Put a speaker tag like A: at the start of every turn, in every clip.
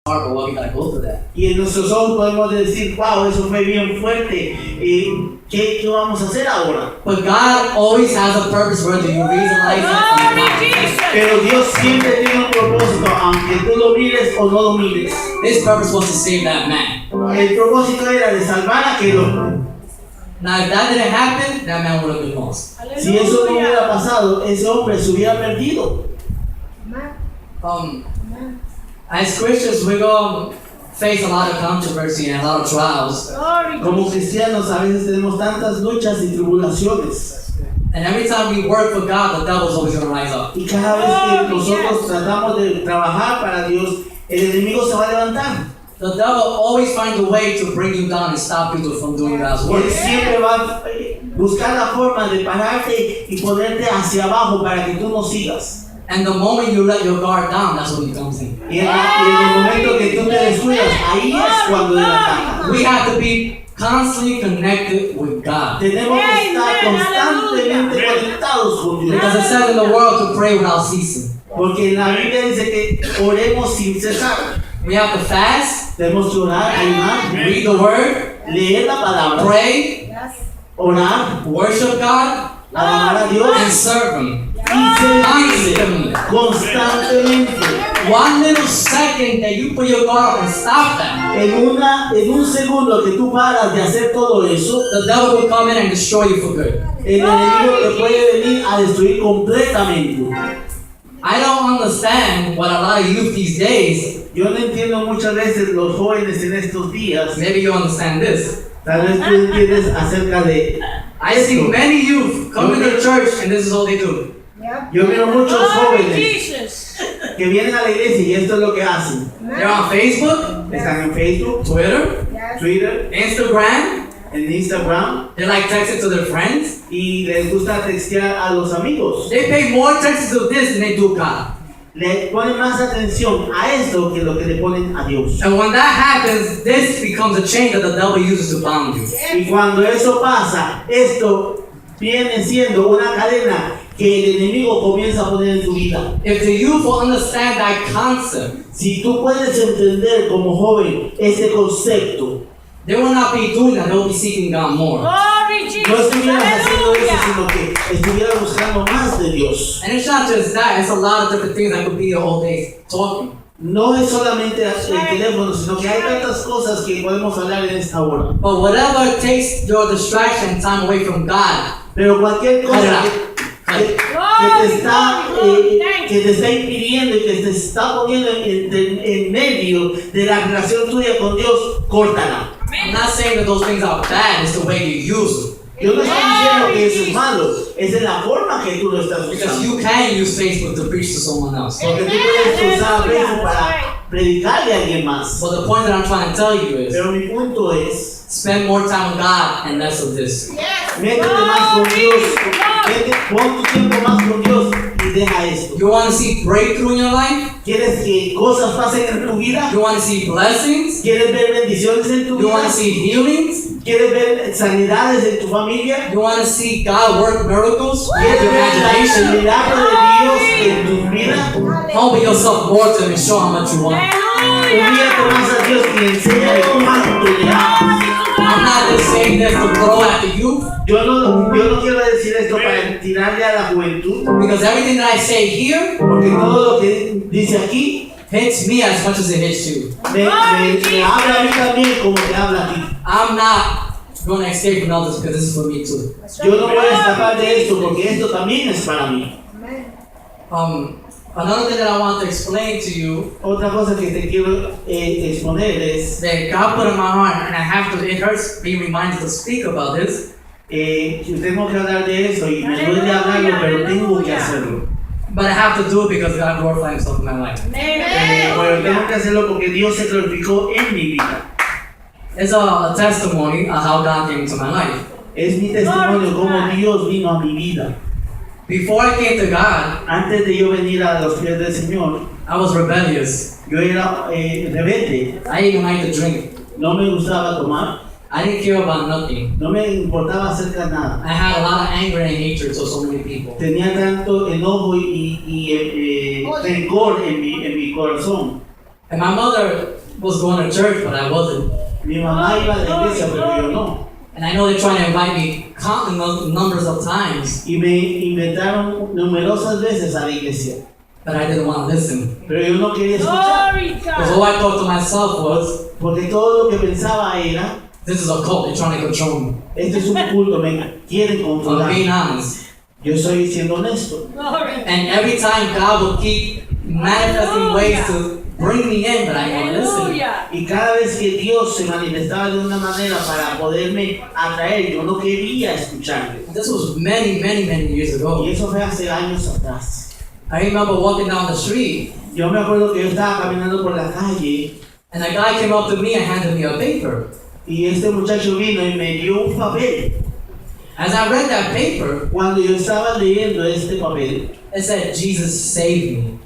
A: hard, but why we gotta go through that?
B: Y en nuestros ojos podemos decir, wow, eso fue bien fuerte. ¿Qué vamos a hacer ahora?
A: But God always has a purpose whether you realize it or not.
B: Pero Dios siempre tiene un propósito, aunque tú lo mires o no lo mires.
A: His purpose was to save that man.
B: El propósito era de salvar a aquel hombre.
A: Now, if that didn't happen, that man would have been lost.
B: Si eso no hubiera pasado, ese hombre se hubiera perdido.
A: As Christians, we're going to face a lot of controversy and a lot of trials.
B: Como cristianos a veces tenemos tantas luchas y tribulaciones.
A: And every time we work for God, the devil's always going to rise up.
B: Y cada vez que nosotros tratamos de trabajar para Dios, el enemigo se va a levantar.
A: The devil always finds a way to bring you down and stop you from doing God's
B: Él
A: work.
B: siempre va a buscar la forma de pararte y ponerte hacia abajo para que tú no sigas.
A: And the moment you let your guard down, that's when he comes in.
B: Y en el momento que tú te descuidas, ahí es cuando Él ataca.
A: We have to be constantly connected with God.
B: Tenemos que estar constantemente conectados con Dios.
A: Because it says in the world to pray without ceasing.
B: Porque en la Biblia dice que oremos sin cesar.
A: We have to fast,
B: Tenemos que orar, ayunar,
A: read the word,
B: leer la palabra,
A: pray,
B: orar,
A: worship God,
B: alabar a Dios
A: and serve Him.
B: y servirle
A: Constantly.
B: constantemente.
A: One little second that you put your guard up and stop that,
B: En un segundo que tú paras de hacer todo eso,
A: the devil will come in and destroy you for good.
B: el enemigo te puede venir a destruir completamente.
A: I don't understand what a lot of youth these days,
B: Yo no entiendo muchas veces los jóvenes en estos días.
A: maybe you understand this.
B: Tal vez tú entiendes acerca de
A: I see many youth come into church and this is all they do.
B: Yo miro muchos jóvenes que vienen a la iglesia y esto es lo que hacen.
A: They're on Facebook,
B: Están en Facebook,
A: Twitter,
B: Twitter,
A: Instagram,
B: en Instagram
A: they like texting to their friends.
B: y les gusta textear a los amigos.
A: They pay more attention to this than they do God.
B: Le ponen más atención a esto que lo que le ponen a Dios.
A: And when that happens, this becomes a chain that the devil uses to bound you.
B: Y cuando eso pasa, esto viene siendo una cadena que el enemigo comienza a poner en tu vida.
A: If the youth will understand that concept,
B: Si tú puedes entender como joven este concepto,
A: they will not be doing that, they will be seeking God more.
B: no estuvieras haciendo eso, sino que estuvieras buscando más de Dios.
A: And it's not just that, it's a lot of different things that could be the whole day talking.
B: No es solamente el teléfono, sino que hay tantas cosas que podemos hablar en esta hora.
A: But whatever takes your distraction and time away from God,
B: Pero cualquier cosa que te está impidiendo y que te está poniendo en medio de la relación tuya con Dios, córtala.
A: I'm not saying that those things are bad, it's the way you use them.
B: Yo no estoy diciendo que eso es malo, esa es la forma que tú lo estás
A: Because
B: usando.
A: you can use Facebook to preach to someone else.
B: Porque tú puedes usar Facebook para predicarle a alguien más.
A: But the point that I'm trying to tell you is,
B: Pero mi punto es,
A: spend more time with God and less of this.
B: métete más con Dios, pon tu tiempo más con Dios y deja esto.
A: You want to see breakthrough in your life?
B: ¿Quieres que cosas pasen en tu vida?
A: You want to see blessings?
B: ¿Quieres ver bendiciones en tu
A: You want
B: vida?
A: to see healings?
B: ¿Quieres ver sanidades en tu familia?
A: You want to see God work miracles with
B: ¿Quieres
A: your
B: ver el
A: imagination?
B: milagro de Dios en tu vida?
A: Humble yourself more to Him and show how much you want.
B: Humíllate más a Dios y enséñale cuánto le amas.
A: I'm not just saying this to throw at the youth,
B: Yo no quiero decir esto para tirarle a la juventud,
A: because everything that I say here
B: porque todo lo que dice aquí
A: hits me as much as it hits you.
B: me habla a mí también como te habla a ti.
A: I'm not going to escape from all this because this is for me too.
B: Yo no voy a escapar de esto porque esto también es para mí.
A: Another thing that I want to explain to you
B: Otra cosa que te quiero exponer es
A: that God put in my heart, and I have to, it hurts being reminded to speak about this,
B: yo tengo que hablar de eso y me duele hablarlo, pero tengo que hacerlo.
A: but I have to do it because God glorified Himself in my life.
B: Pero tengo que hacerlo porque Dios se glorificó en mi vida.
A: It's a testimony of how God came into my life.
B: Es mi testimonio cómo Dios vino a mi vida.
A: Before I came to God,
B: Antes de yo venir a los pies del Señor,
A: I was rebellious.
B: yo era rebelde.
A: I didn't even like to drink.
B: No me gustaba tomar,
A: I didn't care about nothing.
B: no me importaba acerca de nada.
A: I had a lot of anger and hatred to so many people.
B: Tenía tanto enojo y rencor en mi corazón.
A: And my mother was going to church, but I wasn't.
B: Mi mamá iba a la iglesia, pero yo no.
A: And I know they're trying to invite me countless numbers of times,
B: Y me invitaron numerosas veces a la iglesia,
A: but I didn't want to listen.
B: pero yo no quería escuchar,
A: Because all I thought to myself was,
B: porque todo lo que pensaba era,
A: this is a cult, they're trying to control me.
B: este es un culto, me quieren
A: I'm
B: controlar.
A: being honest.
B: Yo estoy siendo honesto.
A: And every time God would keep manifesting ways to bring me in, but I won't listen.
B: Y cada vez que Dios se manifestaba de una manera para poderme atraer, yo no quería escucharle.
A: This was many, many, many years ago.
B: Y eso fue hace años atrás.
A: I remember walking down the street,
B: Yo me acuerdo que yo estaba caminando por la calle
A: and a guy came up to me and handed me a paper.
B: y este muchacho vino y me dio un papel.
A: As I read that paper,
B: Cuando yo estaba leyendo este papel,
A: it said, Jesus saved me.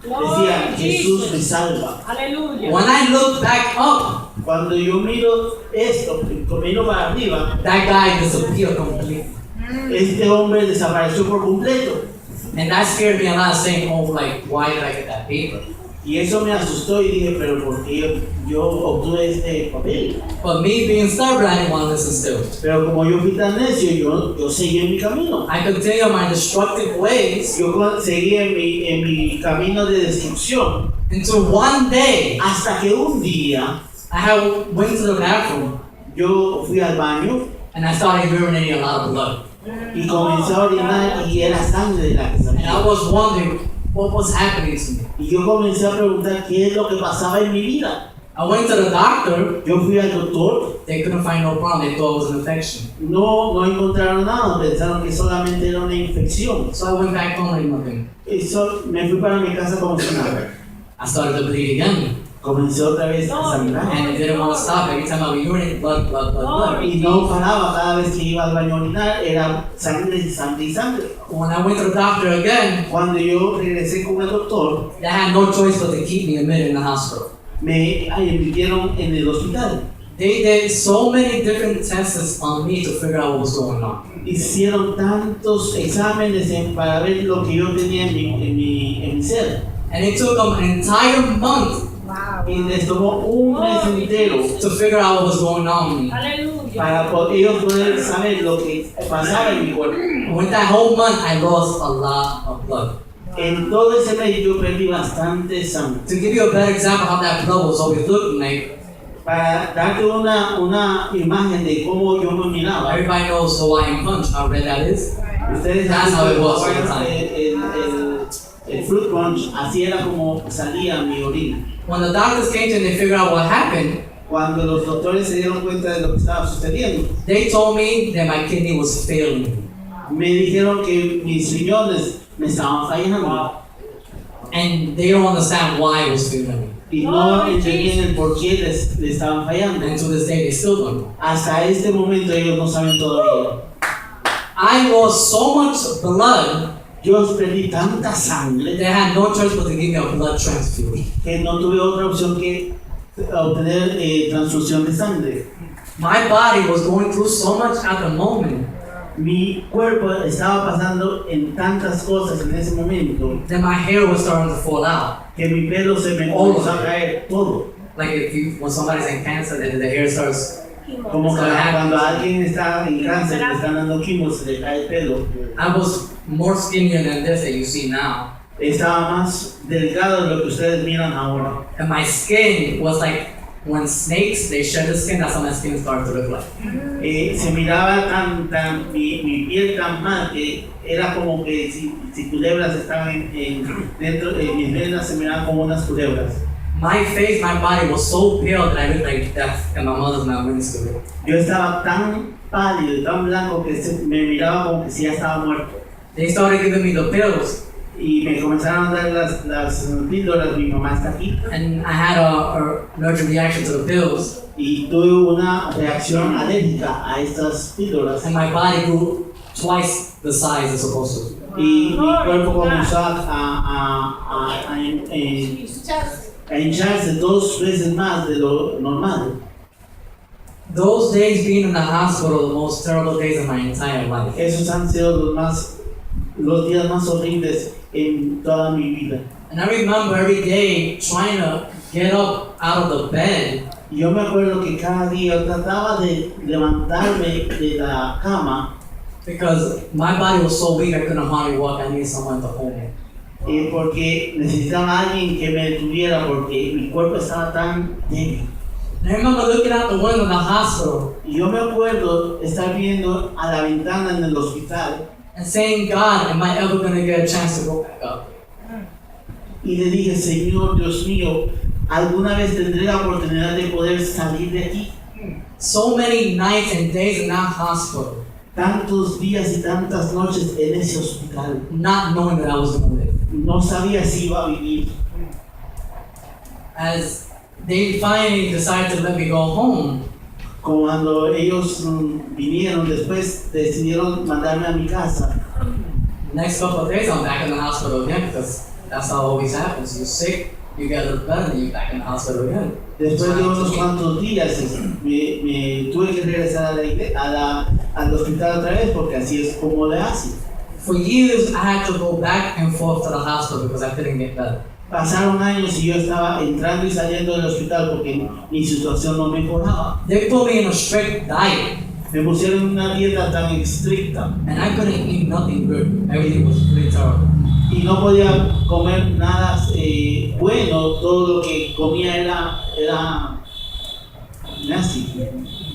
B: decía, Jesús me salva.
C: Aleluya.
A: When I looked back up,
B: Cuando yo miro esto, miro para arriba,
A: that guy disappeared completely.
B: este hombre desapareció por completo.
A: And that scared me a lot, saying, oh, like, why did I get that paper?
B: Y eso me asustó y dije, pero ¿por qué yo obtuve este papel?
A: But me being stubborn, I didn't want to listen still.
B: Pero como yo fui tan necio, yo seguí en mi camino.
A: I continued my destructive ways
B: Yo seguí en mi camino de destrucción.
A: until one day,
B: Hasta que un día
A: went to the bathroom
B: yo fui al baño
A: and I started urinating a lot of blood.
B: y comencé a orinar y era sangre de la que
A: And I
B: salía.
A: was wondering what was happening to me.
B: Y yo comencé a preguntar qué es lo que pasaba en mi vida.
A: I went to the doctor,
B: Yo fui al doctor,
A: they couldn't find no problem, they thought it was an infection.
B: no encontraron nada, pensaron que solamente era una infección.
A: So I went back home like nothing.
B: Eso, me fui para mi casa como si nada.
A: I started to bleed again.
B: Comencé otra vez a sangrar.
A: And it didn't want to stop. Every time I would urinate, blood, blood, blood, blood.
B: Y no paraba, cada vez que iba al baño a orinar era sangre y sangre y sangre.
A: When I went to the doctor again,
B: Cuando yo regresé con el doctor,
A: they had no choice but to keep me admitted in the hospital.
B: me admitieron en el hospital.
A: They did so many different tests on me to figure out what was going on.
B: Hicieron tantos exámenes para ver lo que yo tenía en mi ser.
A: And it took them an entire month
B: Y les tomó un mes entero
A: to figure out what was going on with me.
C: Aleluya.
B: para ellos poder saber lo que pasaba en mi cuerpo.
A: And with that whole month, I lost a lot of blood.
B: En todo ese mes yo perdí bastante sangre.
A: To give you a better example of how that blood was always looking like,
B: Para darte una imagen de cómo yo me miraba,
A: everybody knows Hawaiian Punch, how red that is.
B: ustedes
A: That's how it was all the
B: saben
A: time.
B: el fruit punch, así era como salía mi orina.
A: When the doctors came to and they figured out what happened,
B: Cuando los doctores se dieron cuenta de lo que estaba sucediendo,
A: they told me that my kidney was failing.
B: me dijeron que mis riñones me estaban fallando
A: And they don't understand why it was failing.
B: y no entendían el por qué les estaban fallando.
A: And to this day, they still don't know.
B: Hasta este momento ellos no saben todavía.
A: I lost so much blood
B: Yo perdí tanta sangre
A: they had no choice but to give me a blood transfusion.
B: que no tuve otra opción que obtener transfusión de sangre.
A: My body was going through so much at the moment
B: Mi cuerpo estaba pasando en tantas cosas en ese momento
A: that my hair was starting to fall out.
B: que mi pelo se me comenzó a caer todo.
A: Like when somebody's in cancer, and the hair starts.
B: Como que cuando alguien está en cáncer, le están dando quimio, se le cae el pelo.
A: I was more skinnier than this that you see now.
B: Estaba más delgado de lo que ustedes miran ahora.
A: And my skin was like when snakes they shed the skin, that's how my skin started to look like.
B: Se miraba mi piel tan mal que era como que si culebras estaban dentro de mis venas, se miraban como unas culebras.
A: My face, my body was so pale that I looked like death, and my mother's not willing to do it.
B: Yo estaba tan pálido y tan blanco que me miraba como que si ya estaba muerto.
A: They started giving me the pills,
B: Y me comenzaron a dar las píldoras, mi mamá está aquí.
A: and I had a allergic reaction to the pills,
B: Y tuve una reacción alérgica a estas píldoras.
A: and my body grew twice the size it's supposed to.
B: Y mi cuerpo comenzó a hincharse 2 veces más de lo normal.
A: Those days being in the hospital, the most terrible days of my entire life.
B: Esos han sido los días más horribles en toda mi vida.
A: And I remember every day trying to get up out of the bed
B: Y yo me acuerdo que cada día yo trataba de levantarme de la cama
A: because my body was so weak I couldn't hardly walk. I needed someone to hold me.
B: porque necesitaba a alguien que me detuviera porque mi cuerpo estaba tan débil.
A: And I remember looking out the window in the hospital
B: Y yo me acuerdo estar viendo a la ventana en el hospital
A: and saying, God, am I ever going to get a chance to go back up?
B: y le dije, Señor Dios mío, ¿alguna vez tendré la oportunidad de poder salir de aquí?
A: So many nights and days in that hospital,
B: Tantos días y tantas noches en ese hospital.
A: not knowing that I was going to live.
B: No sabía si iba a vivir.
A: As they finally decided to let me go home,
B: Cuando ellos vinieron después, decidieron mandarme a mi casa.
A: the next couple of days I'm back in the hospital again because that's how it always happens. You're sick, you get a little better, and you're back in the hospital again.
B: Después de unos cuantos días me tuve que regresar al hospital otra vez porque así es como le hacen.
A: For years, I had to go back and forth to the hospital because I couldn't get better.
B: Pasaron años y yo estaba entrando y saliendo del hospital porque mi situación no mejoraba.
A: They put me in a strict diet,
B: Me pusieron una dieta tan estricta
A: and I couldn't eat nothing good. Everything was pretty terrible.
B: y no podía comer nada bueno. Todo lo que comía era nasty.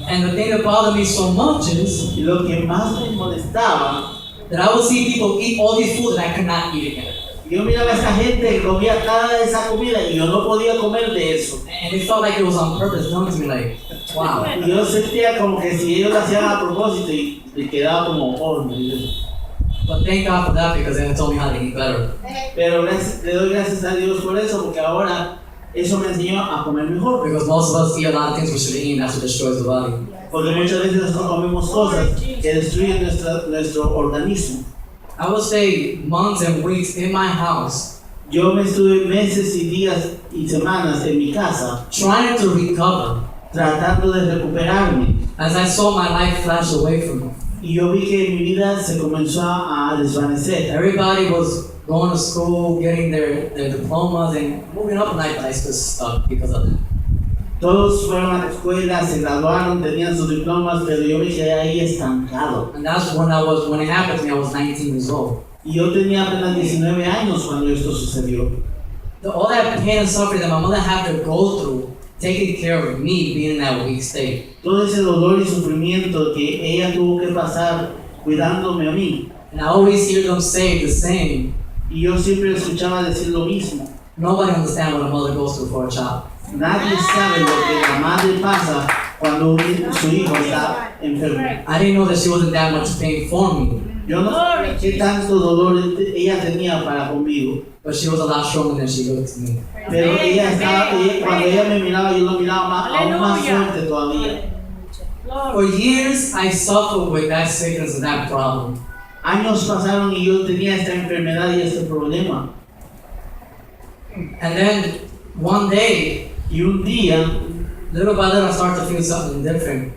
A: And the thing that bothered me so much is
B: Y lo que más me molestaba,
A: that I would see people eat all these foods that I could not eat again.
B: yo miraba a esa gente que comía cada de esa comida y yo no podía comer de eso.
A: And it felt like it was on purpose, done to me like, wow.
B: Y yo sentía como que si ellos lo hacían a propósito y quedaba como horno.
A: But thank God for that because they told me how to eat better.
B: Pero le doy gracias a Dios por eso, porque ahora eso me enseñó a comer mejor.
A: Because most of us eat a lot of things we shouldn't eat, and that's what destroys the body.
B: Porque muchas veces nosotros comemos cosas que destruyen nuestro organismo.
A: I would say months and weeks in my house
B: Yo me estuve meses y días y semanas en mi casa
A: trying to recover
B: tratando de recuperarme.
A: as I saw my life flash away from me.
B: Y yo vi que mi vida se comenzó a desvanecer.
A: Everybody was going to school, getting their diplomas, and moving up in life, but I still stuck because of that.
B: Todos fueron a la escuela, se graduaron, tenían sus diplomas, pero yo me quedé ahí estancado.
A: And that's when it happened to me, I was 19 years old.
B: Y yo tenía apenas 19 años cuando esto sucedió.
A: All that pain and suffering that my mother had to go through, taking care of me being in that weak state.
B: Todo ese dolor y sufrimiento que ella tuvo que pasar cuidándome a mí.
A: And I always hear them say the same.
B: Y yo siempre escuchaba decir lo mismo.
A: Nobody understands what a mother goes through for a child.
B: Nadie sabe lo que la madre pasa cuando su hijo está enfermo.
A: I didn't know that she wasn't that much pain for me,
B: Yo no sé qué tanto dolor ella tenía para conmigo.
A: but she was a lot stronger than she looked to me.
B: Pero cuando ella me miraba, yo lo miraba aún más fuerte todavía.
A: For years, I suffered with that sickness and that problem.
B: Años pasaron y yo tenía esta enfermedad y este problema.
A: And then one day,
B: Y un día,
A: little by little, I started to feel something different.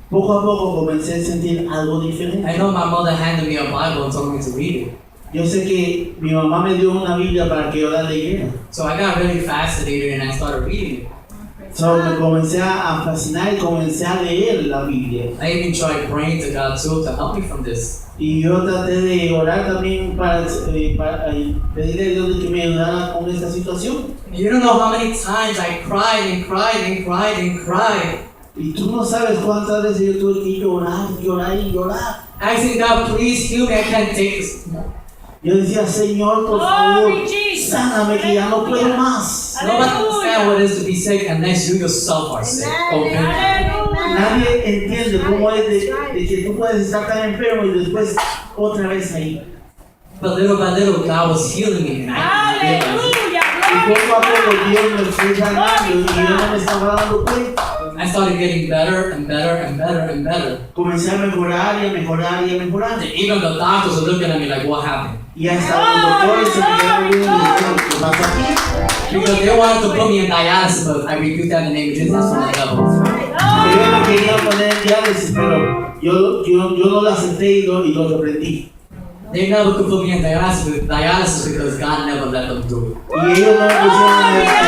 B: poco a poco comencé a sentir algo diferente.
A: I know my mother handed me a Bible and told me to read it.
B: Yo sé que mi mamá me dio una Biblia para que yo la leyera.
A: So I got really fascinated and I started reading it.
B: So me comencé a fascinar y comencé a leer la Biblia.
A: I even tried praying to God too to help me from this.
B: Y yo traté de orar también para pedirle a Dios de que me ayudara con esta situación.
A: You don't know how many times I cried and cried and cried and cried,
B: Y tú no sabes cuántas veces yo tuve que llorar y llorar.
A: asking God, please heal me, I can't take this.
B: Yo decía, Señor, por favor, sáname que ya no puedo más.
A: Nobody understands what it is to be sick unless you yourself are sick. Okay?
B: Nadie entiende cómo es de que tú puedes estar tan enfermo y después otra vez ahí.
A: But little by little, God was healing me, and I didn't realize it.
B: Y poco a poco Dios me fue sanando y yo no me estaba dando cuenta.
A: I started getting better and better and better and better.
B: Comencé a mejorar y a mejorar y a mejorar.
A: Even the doctors were looking at me like, what happened?
B: Y hasta los doctores se me quedaron viendo y dijeron, ¿qué pasa aquí?
A: Because they wanted to put me in dialysis, but I rebuked that in the name of Jesus. That's from the devil.
B: Ellos me querían poner en diálisis, pero yo no lo acepté y lo reprendí.
A: They never could put me in dialysis because God never let them do it.
B: Y ellos no me pusieron en